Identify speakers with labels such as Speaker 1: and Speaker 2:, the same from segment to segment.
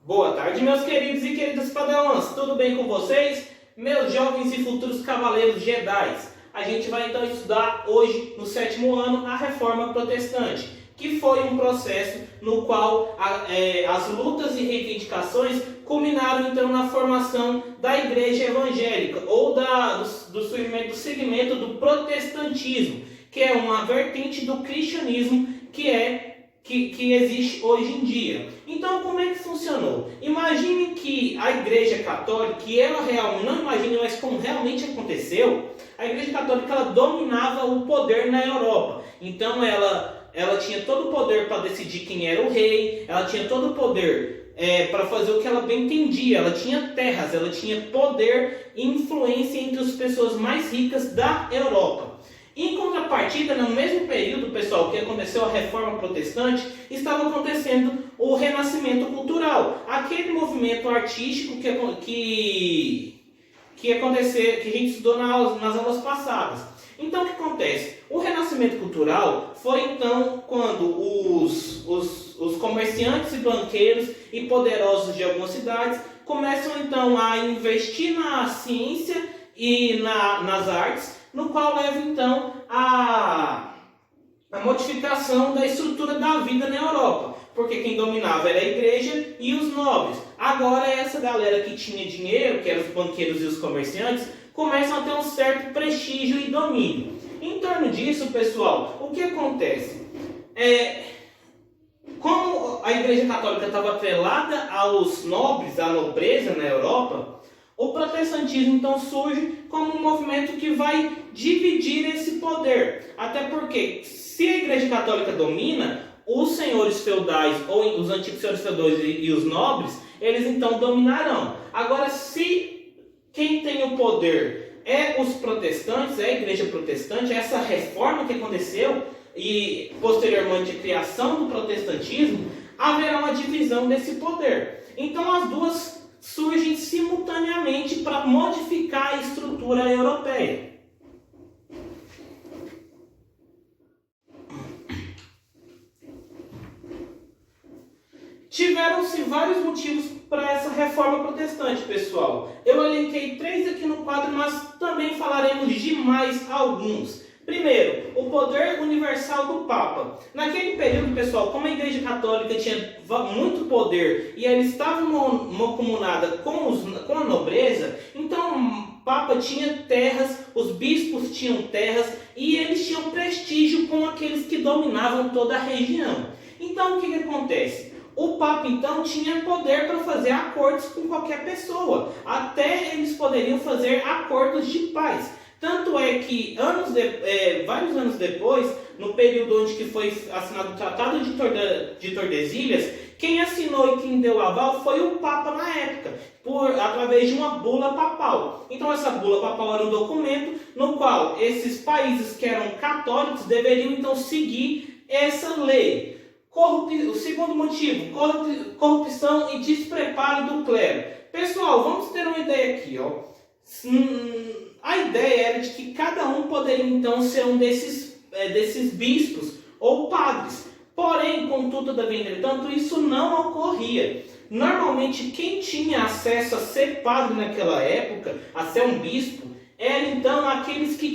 Speaker 1: Boa tarde, meus queridos e queridas padawans, tudo bem com vocês? Meus jovens e futuros cavaleiros Jedi. A gente vai então estudar hoje, no 7º ano, a Reforma Protestante, que foi um processo no qual as lutas e reivindicações culminaram então na formação da Igreja Evangélica, ou do surgimento do segmento do protestantismo, que é uma vertente do cristianismo que existe hoje em dia. Então, como é que funcionou? Imagine que a Igreja Católica, que ela realmente, não imagine, mas como realmente aconteceu, a Igreja Católica ela dominava o poder na Europa. Então, ela tinha todo o poder para decidir quem era o rei, ela tinha todo o poder para fazer o que ela bem entendia, ela tinha terras, ela tinha poder e influência entre as pessoas mais ricas da Europa. Em contrapartida, no mesmo período, pessoal, que aconteceu a Reforma Protestante, estava acontecendo o Renascimento Cultural, aquele movimento artístico que a gente estudou nas aulas passadas. Então, o que acontece? O Renascimento Cultural foi então quando os comerciantes e banqueiros e poderosos de algumas cidades começam então a investir na ciência e nas artes, no qual leva então a modificação da estrutura da vida na Europa, porque quem dominava era a igreja e os nobres. Agora essa galera que tinha dinheiro, que eram os banqueiros e os comerciantes, começam a ter um certo prestígio e domínio. Em torno disso, pessoal, o que acontece? Como a Igreja Católica estava atrelada aos nobres, à nobreza na Europa, o protestantismo então surge como um movimento que vai dividir esse poder. Até porque, se a Igreja Católica domina, os senhores feudais, ou os antigos senhores feudais e os nobres, eles então dominarão. Agora, se quem tem o poder é os protestantes, é a Igreja Protestante, essa reforma que aconteceu e posteriormente a criação do protestantismo, haverá uma divisão desse poder. Então as duas surgem simultaneamente para modificar a estrutura europeia. Tiveram-se vários motivos para essa reforma protestante, pessoal. Eu elenquei 3 aqui no quadro, mas também falaremos de mais alguns. Primeiro, o poder universal do Papa. Naquele período, pessoal, como a Igreja Católica tinha muito poder e ela estava mancomunada com a nobreza, então o Papa tinha terras, os bispos tinham terras e eles tinham prestígio com aqueles que dominavam toda a região. Então, o que acontece? O Papa, então, tinha poder para fazer acordos com qualquer pessoa. Até eles poderiam fazer acordos de paz. Tanto é que, vários anos depois, no período onde que foi assinado o Tratado de Tordesilhas, quem assinou e quem deu aval foi o Papa na época, através de uma bula papal. Então, essa bula papal era um documento no qual esses países que eram católicos deveriam, então, seguir essa lei. O segundo motivo, corrupção e despreparo do clero. Pessoal, vamos ter uma ideia aqui, ó. A ideia era de que cada um poderia então ser um desses bispos ou padres. Porém, contudo, entretanto, isso não ocorria. Normalmente, quem tinha acesso a ser padre naquela época, a ser um bispo, eram então aqueles que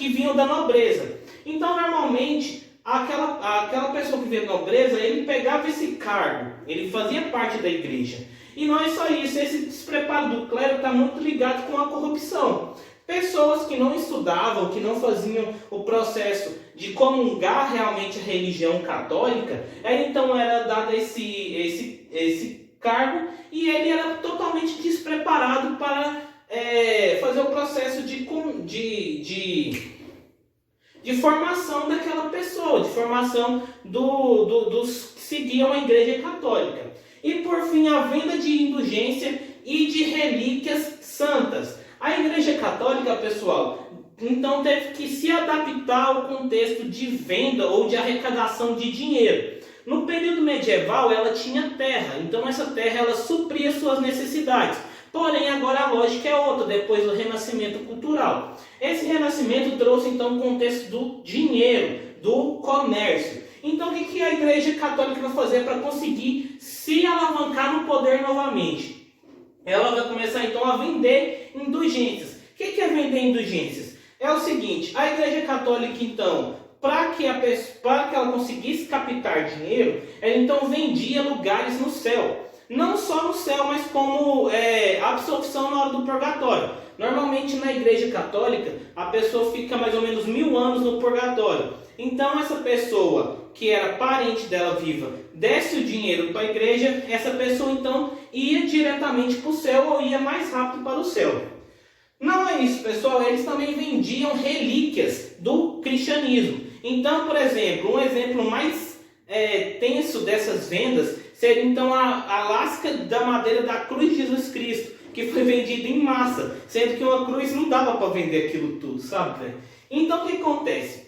Speaker 1: vinham da nobreza. Então, normalmente, aquela pessoa que vinha da nobreza, ele pegava esse cargo, ele fazia parte da igreja. E não é só isso, esse despreparo do clero está muito ligado com a corrupção. Pessoas que não estudavam, que não faziam o processo de comungar realmente a religião católica, então era dado esse cargo e ele era totalmente despreparado para fazer o processo de formação daquela pessoa, de formação dos que seguiam a Igreja Católica. E por fim, a venda de indulgência e de relíquias santas. A Igreja Católica, pessoal, então teve que se adaptar ao contexto de venda ou de arrecadação de dinheiro. No período medieval, ela tinha terra, então essa terra ela supria suas necessidades. Porém, agora a lógica é outra, depois do Renascimento Cultural. Esse Renascimento trouxe então o contexto do dinheiro, do comércio. Então, o que a Igreja Católica vai fazer para conseguir se alavancar no poder novamente? Ela vai começar então a vender indulgências. O que é vender indulgências? É o seguinte, a Igreja Católica então, para que ela conseguisse captar dinheiro, ela então vendia lugares no céu. Não só no céu, mas como absolvição na hora do purgatório. Normalmente na Igreja Católica, a pessoa fica mais ou menos 1000 anos no purgatório. Então essa pessoa que era parente dela viva, desse o dinheiro para a igreja, essa pessoa então ia diretamente para o céu ou ia mais rápido para o céu. Não é isso, pessoal, eles também vendiam relíquias do cristianismo. Então, por exemplo, um exemplo mais tenso dessas vendas seria então a lasca da madeira da cruz de Jesus Cristo, que foi vendida em massa, sendo que uma cruz não dava para vender aquilo tudo, sabe? Então o que acontece?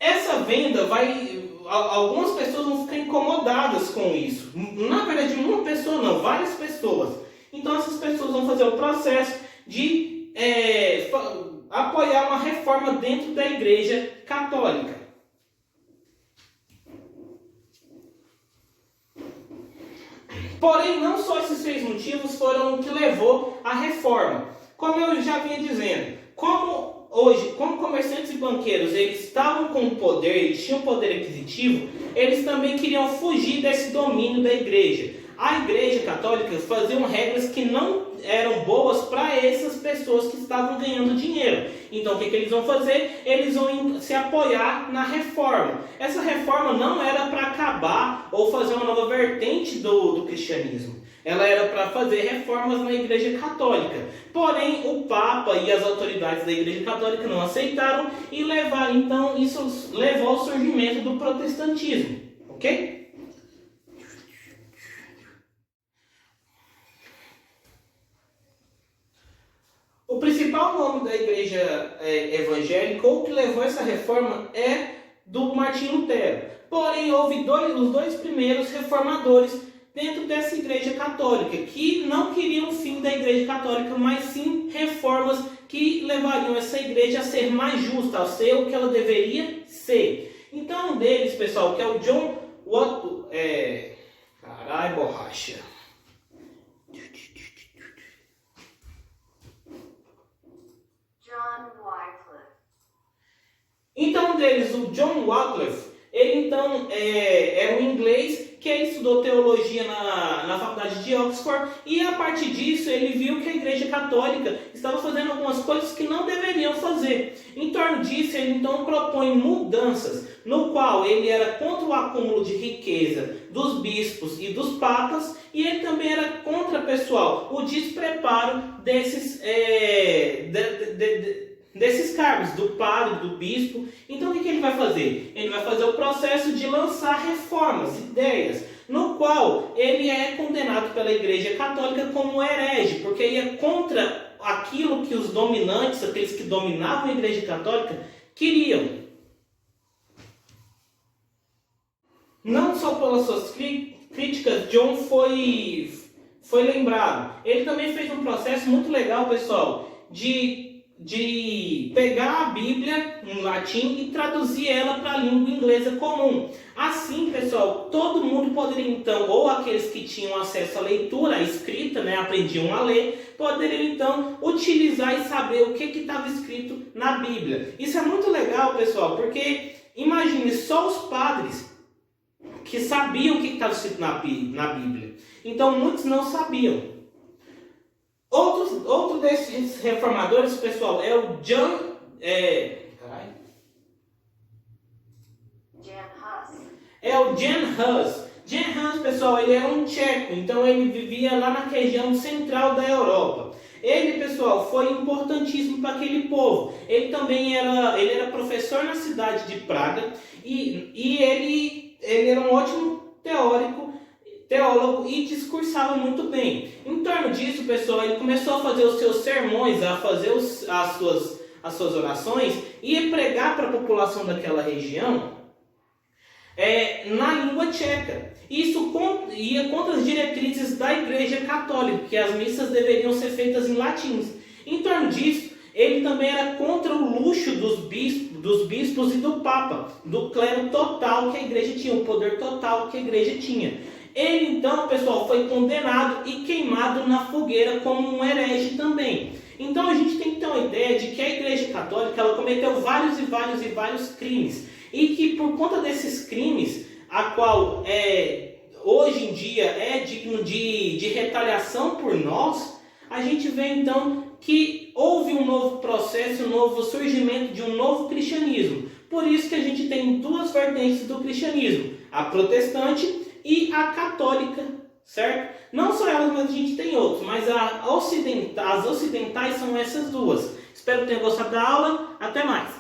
Speaker 1: Essa venda algumas pessoas vão ficar incomodadas com isso. Na verdade, uma pessoa não, várias pessoas. Então essas pessoas vão fazer o processo de apoiar uma reforma dentro da Igreja Católica. Porém, não só esses 3 motivos foram o que levou à reforma. Como eu já vinha dizendo, como comerciantes e banqueiros eles estavam com poder, eles tinham poder aquisitivo, eles também queriam fugir desse domínio da igreja. A Igreja Católica fazia regras que não eram boas para essas pessoas que estavam ganhando dinheiro. Então o que eles vão fazer? Eles vão se apoiar na reforma. Essa reforma não era para acabar ou fazer uma nova vertente do cristianismo. Ela era para fazer reformas na Igreja Católica. Porém, o Papa e as autoridades da Igreja Católica não aceitaram e isso levou ao surgimento do protestantismo. Ok? O principal nome da igreja evangélica, ou que levou essa reforma, é do Martinho Lutero. Porém, houve os dois primeiros reformadores dentro dessa igreja católica, que não queriam o fim da igreja católica, mas sim reformas que levariam essa igreja a ser mais justa, a ser o que ela deveria ser. Então, um deles, pessoal, que é o John Wycliffe. Carai, borracha. Então, um deles, o John Wycliffe, ele então era um inglês que ele estudou teologia na faculdade de Oxford, e a partir disso ele viu que a Igreja Católica estava fazendo algumas coisas que não deveriam fazer. Em torno disso, ele então propõe mudanças, no qual ele era contra o acúmulo de riqueza dos bispos e dos papas, e ele também era contra, pessoal, o despreparo desses cargos, do padre, do bispo. Então o que ele vai fazer? Ele vai fazer o processo de lançar reformas, ideias, no qual ele é condenado pela Igreja Católica como herege, porque ia contra aquilo que os dominantes, aqueles que dominavam a Igreja Católica, queriam. Não só pelas suas críticas, John foi lembrado. Ele também fez um processo muito legal, pessoal, de pegar a Bíblia em latim e traduzir ela para a língua inglesa comum. Assim, pessoal, todo mundo poderia então, ou aqueles que tinham acesso à leitura, à escrita, aprendiam a ler, poderiam então utilizar e saber o que estava escrito na Bíblia. Isso é muito legal, pessoal, porque imagine só os padres que sabiam o que estava escrito na Bíblia. Então, muitos não sabiam. Outro desses reformadores, pessoal, é o Jan Hus. Jan Hus, pessoal, ele era um tcheco, então ele vivia lá na região central da Europa. Ele, pessoal, foi importantíssimo para aquele povo. Ele também era professor na cidade de Praga e ele era um ótimo teólogo e discursava muito bem. Em torno disso, pessoal, ele começou a fazer os seus sermões, a fazer as suas orações e pregar para a população daquela região na língua tcheca. Isso ia contra as diretrizes da Igreja Católica, que as missas deveriam ser feitas em latim. Em torno disso, ele também era contra o luxo dos bispos e do Papa, do clero total que a igreja tinha, o poder total que a igreja tinha. Ele então, pessoal, foi condenado e queimado na fogueira como um herege também. Então a gente tem que ter uma ideia de que a Igreja Católica ela cometeu vários crimes. E que por conta desses crimes, a qual hoje em dia é digno de retaliação por nós, a gente vê então que houve um novo processo, um novo surgimento de um novo cristianismo. Por isso que a gente tem duas vertentes do cristianismo, a protestante e a católica, certo? Não só elas, mas a gente tem outros, mas as ocidentais são essas duas. Espero que tenham gostado da aula. Até mais!